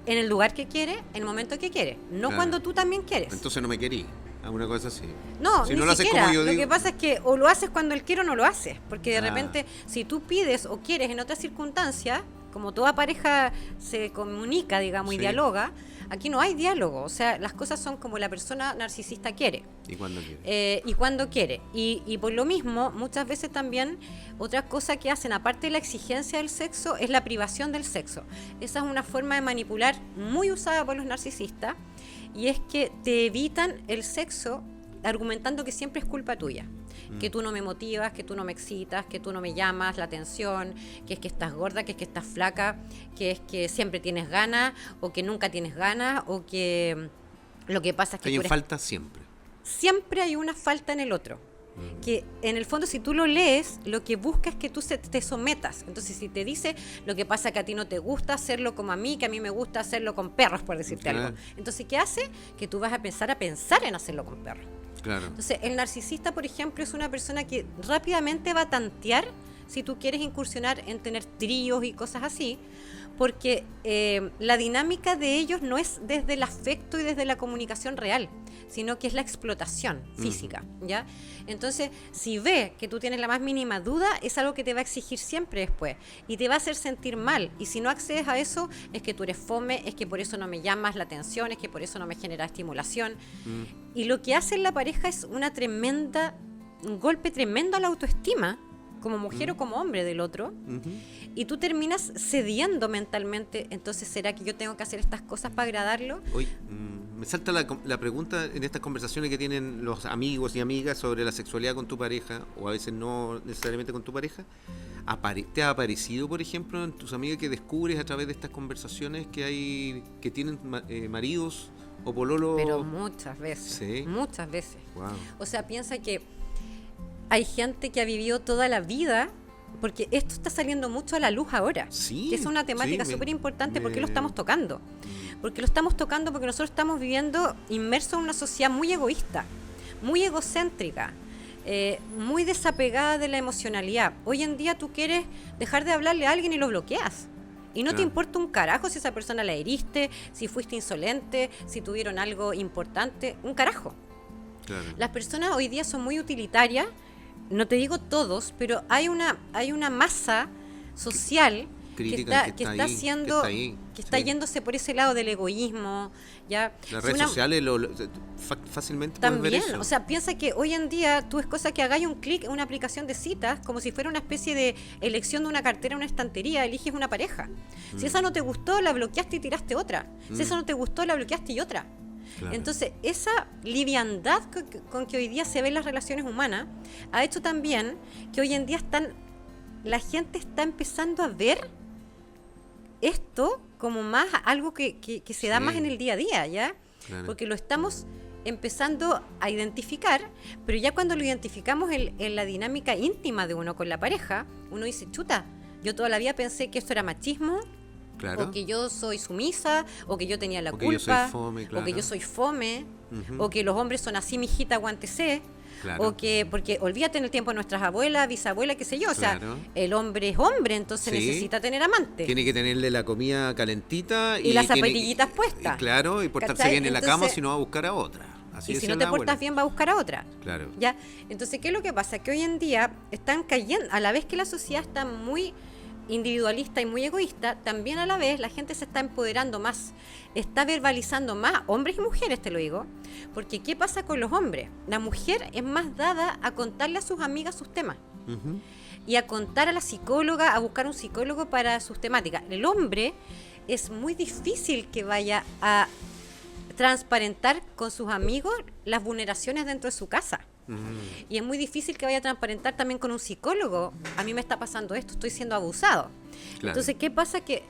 en el lugar que quiere, en el momento que quiere. No Claro. cuando tú también quieres. Entonces no me querí. Una cosa así. No, Si ni no lo haces siquiera. como yo Lo digo. que pasa es que o lo haces cuando él quiere o no lo haces. Porque de Ah. repente, si tú pides o quieres en otras circunstancias, como toda pareja se comunica, digamos, y Sí. dialoga, aquí no hay diálogo. O sea, las cosas son como la persona narcisista quiere. ¿Y cuándo quiere? Y cuando quiere. Y por lo mismo, muchas veces también, otra cosa que hacen, aparte de la exigencia del sexo, es la privación del sexo. Esa es una forma de manipular muy usada por los narcisistas, y es que te evitan el sexo argumentando que siempre es culpa tuya. Que tú no me motivas, que tú no me excitas, que tú no me llamas la atención, que es que estás gorda, que es que estás flaca, que es que siempre tienes ganas, o que nunca tienes ganas, o que lo que pasa es que Hay tú en eres falta siempre. siempre hay una falta en el otro. Que en el fondo, si tú lo lees, lo que busca es que tú te sometas. Entonces, si te dice lo que pasa que a ti no te gusta hacerlo como a mí, que a mí me gusta hacerlo con perros, por decirte Claro. algo. Entonces, ¿qué hace? Que tú vas a pensar en hacerlo con perros. Claro. Entonces, el narcisista, por ejemplo, es una persona que rápidamente va a tantear si tú quieres incursionar en tener tríos y cosas así, porque la dinámica de ellos no es desde el afecto y desde la comunicación real, sino que es la explotación física, ¿ya? Entonces, si ve que tú tienes la más mínima duda, es algo que te va a exigir siempre después y te va a hacer sentir mal. Y si no accedes a eso, es que tú eres fome, es que por eso no me llamas la atención, es que por eso no me genera estimulación. Y lo que hace en la pareja es un golpe tremendo a la autoestima, como mujer o como hombre del otro, y tú terminas cediendo mentalmente. Entonces, ¿será que yo tengo que hacer estas cosas para agradarlo? Hoy me salta la pregunta en estas conversaciones que tienen los amigos y amigas sobre la sexualidad con tu pareja, o a veces no necesariamente con tu pareja. ¿Te ha aparecido, por ejemplo, en tus amigas que descubres a través de estas conversaciones que tienen maridos o pololos? Pero muchas veces, Sí. muchas veces. Wow. O sea, piensa que hay gente que ha vivido toda la vida, porque esto está saliendo mucho a la luz ahora, Sí, que es una temática sí, súper importante. ¿Por qué lo me- estamos tocando? Porque lo estamos tocando porque nosotros estamos viviendo inmersos en una sociedad muy egoísta, muy egocéntrica, muy desapegada de la emocionalidad. Hoy en día tú quieres dejar de hablarle a alguien y lo bloqueas. Y no te Claro. importa un carajo si esa persona la heriste, si fuiste insolente, si tuvieron algo importante, un carajo. Claro. Las personas hoy día son muy utilitarias, no te digo todos, pero hay una masa social que Crítica está haciendo, que está sí. yéndose por ese lado del egoísmo, ya. Las Si redes una- sociales fácilmente puedes ver También, eso. o sea, piensa que hoy en día tú es cosa que hagáis un clic en una aplicación de citas, como si fuera una especie de elección de una cartera en una estantería, eliges una pareja. Si esa no te gustó, la bloqueaste y tiraste otra. Si esa no te gustó, la bloqueaste y otra. Claro. Entonces, esa liviandad con que hoy día se ven las relaciones humanas ha hecho también que hoy en día la gente está empezando a ver esto como más algo que se da Sí. más en el día a día, ¿ya? Claro. Porque lo estamos empezando a identificar, pero ya cuando lo identificamos en la dinámica íntima de uno con la pareja, uno dice, chuta, yo toda la vida pensé que esto era machismo, Claro. o que yo soy sumisa, o que yo tenía la O que yo soy culpa, fome, o claro. que yo soy fome, Ujú. o que los hombres son así, mijita, aguántese, Claro. o que, porque olvídate en el tiempo de nuestras abuelas, bisabuelas, qué sé yo, o sea, Claro. el hombre es hombre, entonces Sí. necesita tener amante. Tiene que tenerle la comida calentita Y las tiene- zapatillitas puestas. Claro, y portarse ¿Cachai? bien en la cama, Entonces- si no va a buscar a otra. Así Y si decía no te la portas abuela. bien, va a buscar a otra. Claro. ¿Ya? Entonces, ¿qué es lo que pasa? Que hoy en día están cayendo, a la vez que la sociedad está muy individualista y muy egoísta, también a la vez la gente se está empoderando más, está verbalizando más, hombres y mujeres, te lo digo, porque ¿qué pasa con los hombres? La mujer es más dada a contarle a sus amigas sus temas Ujú. y a contar a la psicóloga, a buscar un psicólogo para sus temáticas. El hombre es muy difícil que vaya a transparentar con sus amigos las vulneraciones dentro de su casa. Y es muy difícil que vaya a transparentar también con un psicólogo. A mí me está pasando esto, estoy siendo abusado. Claro. Entonces, ¿qué pasa? Que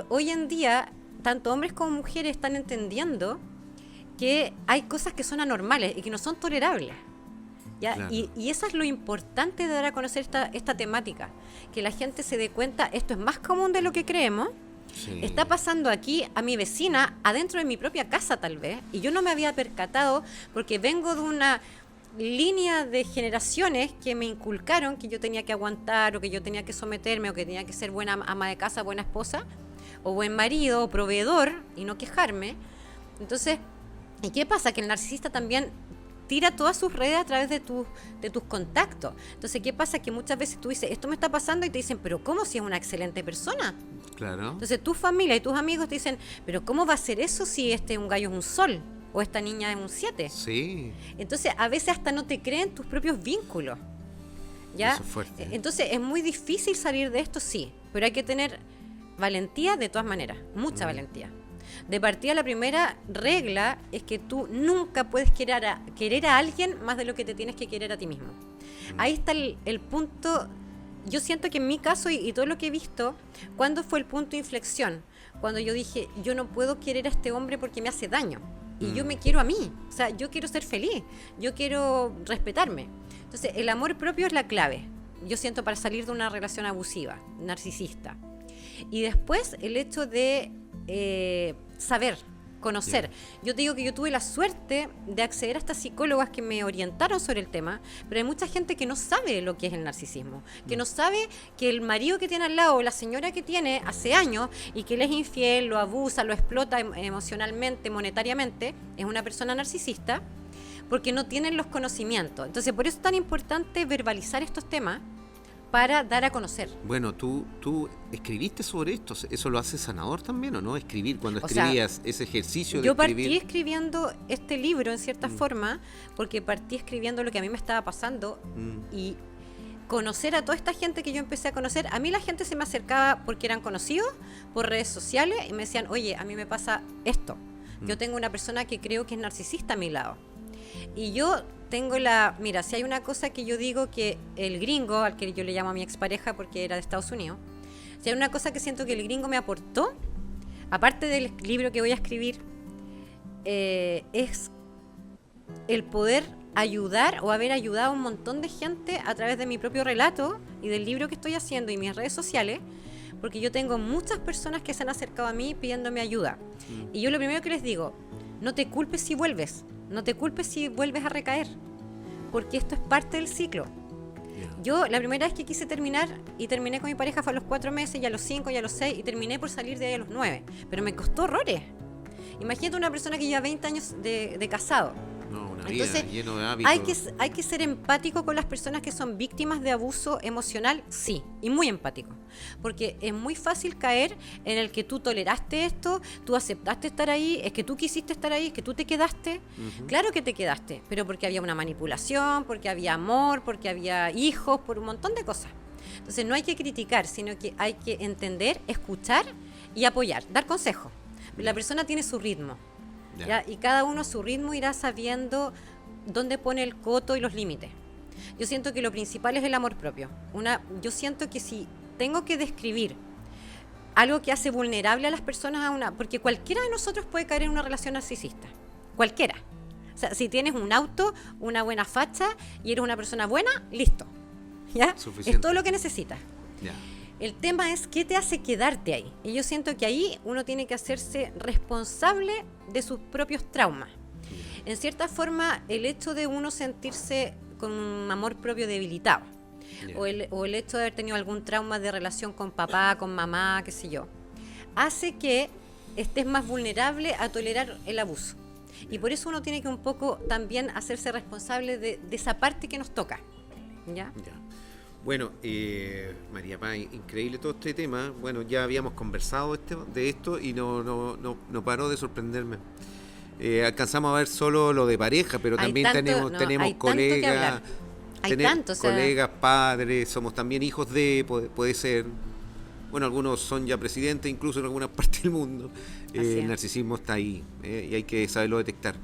hoy en día tanto hombres como mujeres están entendiendo que hay cosas que son anormales y que no son tolerables. ¿Ya? Claro. Y eso es lo importante de dar a conocer esta temática, que la gente se dé cuenta, esto es más común de lo que creemos, Sí. está pasando aquí a mi vecina, adentro de mi propia casa tal vez, y yo no me había percatado porque vengo de una línea de generaciones que me inculcaron que yo tenía que aguantar o que yo tenía que someterme o que tenía que ser buena ama de casa, buena esposa o buen marido o proveedor y no quejarme. Entonces, ¿y qué pasa? Que el narcisista también tira todas sus redes a través de tus contactos. Entonces, ¿qué pasa? Que muchas veces tú dices, esto me está pasando, y te dicen, pero ¿cómo si es una excelente persona? Claro. Entonces, tu familia y tus amigos te dicen, pero ¿cómo va a ser eso si un gallo es un sol? O esta niña es un 7. Sí. Entonces, a veces hasta no te creen tus propios vínculos. ¿Ya? Eso es fuerte. Entonces, es muy difícil salir de esto, sí. Pero hay que tener valentía de todas maneras. Mucha valentía. De partida, la primera regla es que tú nunca puedes querer a alguien más de lo que te tienes que querer a ti mismo. Ahí está el punto. Yo siento que en mi caso y todo lo que he visto, ¿cuándo fue el punto de inflexión? Cuando yo dije, yo no puedo querer a este hombre porque me hace daño. Y yo me quiero a mí. O sea, yo quiero ser feliz. Yo quiero respetarme. Entonces, el amor propio es la clave, yo siento, para salir de una relación abusiva, narcisista. Y después, el hecho de saber, conocer. Yo te digo que yo tuve la suerte de acceder a estas psicólogas que me orientaron sobre el tema, pero hay mucha gente que no sabe lo que es el narcisismo, que no sabe que el marido que tiene al lado o la señora que tiene hace años y que él es infiel, lo abusa, lo explota emocionalmente, monetariamente, es una persona narcisista porque no tienen los conocimientos. Entonces, por eso es tan importante verbalizar estos temas para dar a conocer. Bueno, tú escribiste sobre esto, ¿eso lo hace sanador también o no? Escribir, cuando O sea, escribías ese ejercicio de Yo escribir. partí escribiendo este libro en cierta forma porque partí escribiendo lo que a mí me estaba pasando y conocer a toda esta gente que yo empecé a conocer. A mí la gente se me acercaba porque eran conocidos por redes sociales y me decían, oye, a mí me pasa esto. Yo tengo una persona que creo que es narcisista a mi lado. Y yo tengo mira, si hay una cosa que yo digo que el gringo, al que yo le llamo a mi expareja porque era de Estados Unidos, si hay una cosa que siento que el gringo me aportó, aparte del libro que voy a escribir, es el poder ayudar o haber ayudado a un montón de gente a través de mi propio relato y del libro que estoy haciendo y mis redes sociales, porque yo tengo muchas personas que se han acercado a mí pidiéndome ayuda. Y yo lo primero que les digo, no te culpes si vuelves. No te culpes si vuelves a recaer, porque esto es parte del ciclo. Yo la primera vez que quise terminar y terminé con mi pareja fue a los 4 meses, y a los 5, y a los 6, y terminé por salir de ahí a los 9. Pero me costó horrores. Imagínate una persona que lleva 20 años de casado. No, una vida Entonces, lleno de hábitos. hay que ser empático con las personas que son víctimas de abuso emocional, sí, y muy empático. Porque es muy fácil caer en el que tú toleraste esto, tú aceptaste estar ahí, es que tú quisiste estar ahí, es que tú te quedaste. Claro que te quedaste, pero porque había una manipulación, porque había amor, porque había hijos, por un montón de cosas. Entonces no hay que criticar, sino que hay que entender, escuchar y apoyar, dar consejos. La persona tiene su ritmo. ¿Ya? Y cada uno a su ritmo irá sabiendo dónde pone el coto y los límites. Yo siento que lo principal es el amor propio. Yo siento que si tengo que describir algo que hace vulnerable a las personas porque cualquiera de nosotros puede caer en una relación narcisista, cualquiera. O sea, si tienes un auto, una buena facha y eres una persona buena, listo. ¿Ya? Suficiente. Es todo lo que necesitas. Ya. El tema es qué te hace quedarte ahí. Y yo siento que ahí uno tiene que hacerse responsable de sus propios traumas. En cierta forma, el hecho de uno sentirse con un amor propio debilitado, o el hecho de haber tenido algún trauma de relación con papá, con mamá, qué sé yo, hace que estés más vulnerable a tolerar el abuso. Y por eso uno tiene que un poco también hacerse responsable de esa parte que nos toca. ¿Ya? Ya. Bueno, María Paz, increíble todo este tema. Bueno, ya habíamos conversado de esto y no paró de sorprenderme. Alcanzamos a ver solo lo de pareja, pero Hay también tanto- tenemos hay tanto que colegas, hablar. Hay tanto, o sea, colegas, padres, somos también hijos puede ser. Bueno, algunos son ya presidentes, incluso en algunas partes del mundo. Así El es. narcisismo está ahí y hay que saberlo detectar.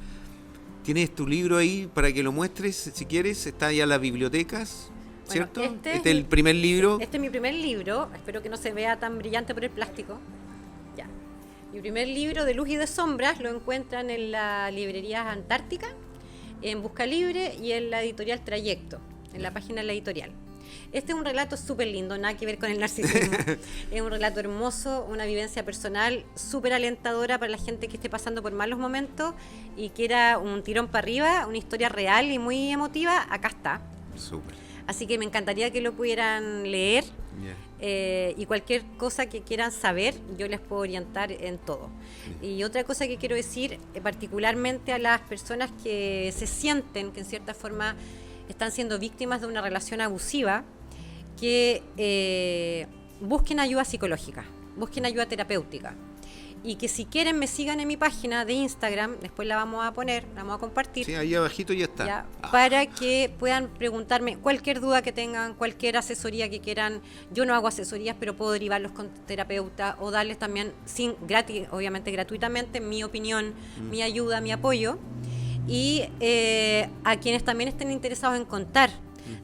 ¿Tienes tu libro ahí para que lo muestres si quieres? Está ya en las bibliotecas, ¿cierto? Bueno, Este es el primer libro. Este es mi primer libro. Espero que no se vea tan brillante por el plástico. Ya. Mi primer libro, De Luz y de Sombras, lo encuentran en la librería Antártica, en Busca Libre y en la editorial Trayecto, en la página de la editorial. Este es un relato súper lindo, nada que ver con el narcisismo. Es un relato hermoso, una vivencia personal súper alentadora para la gente que esté pasando por malos momentos y quiera un tirón para arriba, una historia real y muy emotiva. Acá está. Súper. Así que me encantaría que lo pudieran leer. Y cualquier cosa que quieran saber, yo les puedo orientar en todo. Y otra cosa que quiero decir, particularmente a las personas que se sienten que en cierta forma están siendo víctimas de una relación abusiva, que busquen ayuda psicológica, busquen ayuda terapéutica. Y que si quieren me sigan en mi página de Instagram, después la vamos a poner, la vamos a compartir. Sí, ahí abajito ya está. Ya, para que puedan preguntarme cualquier duda que tengan, cualquier asesoría que quieran. Yo no hago asesorías, pero puedo derivarlos con terapeuta o darles también, obviamente gratuitamente, mi opinión, mi ayuda, mi apoyo. Y a quienes también estén interesados en contar,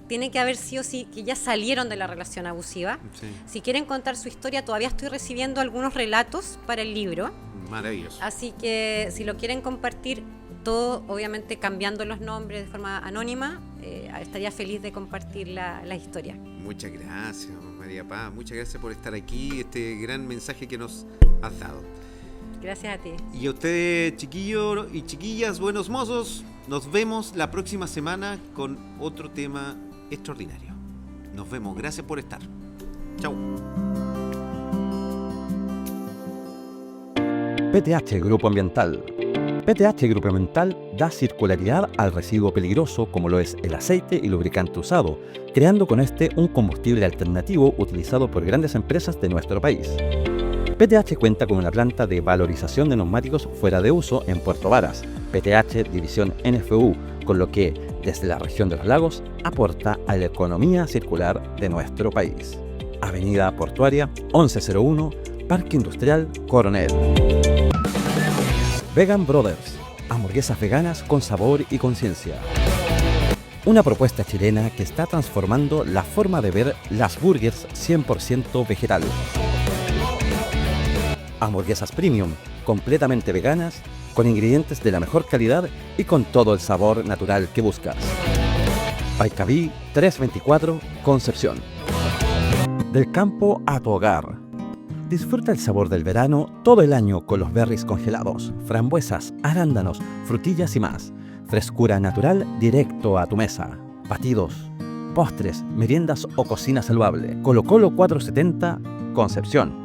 tiene que haber sí o sí que ya salieron de la relación abusiva. Sí. Si quieren contar su historia, todavía estoy recibiendo algunos relatos para el libro. Maravilloso. Así que si lo quieren compartir, todo obviamente cambiando los nombres de forma anónima, estaría feliz de compartir la historia. Muchas gracias, María Paz. Muchas gracias por estar aquí, este gran mensaje que nos has dado. Gracias a ti. Y a ustedes, chiquillos y chiquillas, buenos mozos, nos vemos la próxima semana con otro tema extraordinario. Nos vemos, gracias por estar. Chau. PTH Grupo Ambiental. PTH Grupo Ambiental da circularidad al residuo peligroso como lo es el aceite y lubricante usado, creando con este un combustible alternativo utilizado por grandes empresas de nuestro país. PTH cuenta con una planta de valorización de neumáticos fuera de uso en Puerto Varas, PTH División NFU, con lo que, desde la región de los lagos, aporta a la economía circular de nuestro país. Avenida Portuaria 1101, Parque Industrial Coronel. Vegan Brothers, hamburguesas veganas con sabor y conciencia. Una propuesta chilena que está transformando la forma de ver las burgers 100% vegetales. Hamburguesas premium, completamente veganas, con ingredientes de la mejor calidad y con todo el sabor natural que buscas. Paicaví 324, Concepción. Del campo a tu hogar. Disfruta el sabor del verano todo el año con los berries congelados, frambuesas, arándanos, frutillas y más. Frescura natural directo a tu mesa. Batidos, postres, meriendas o cocina saludable. Colo Colo 470, Concepción.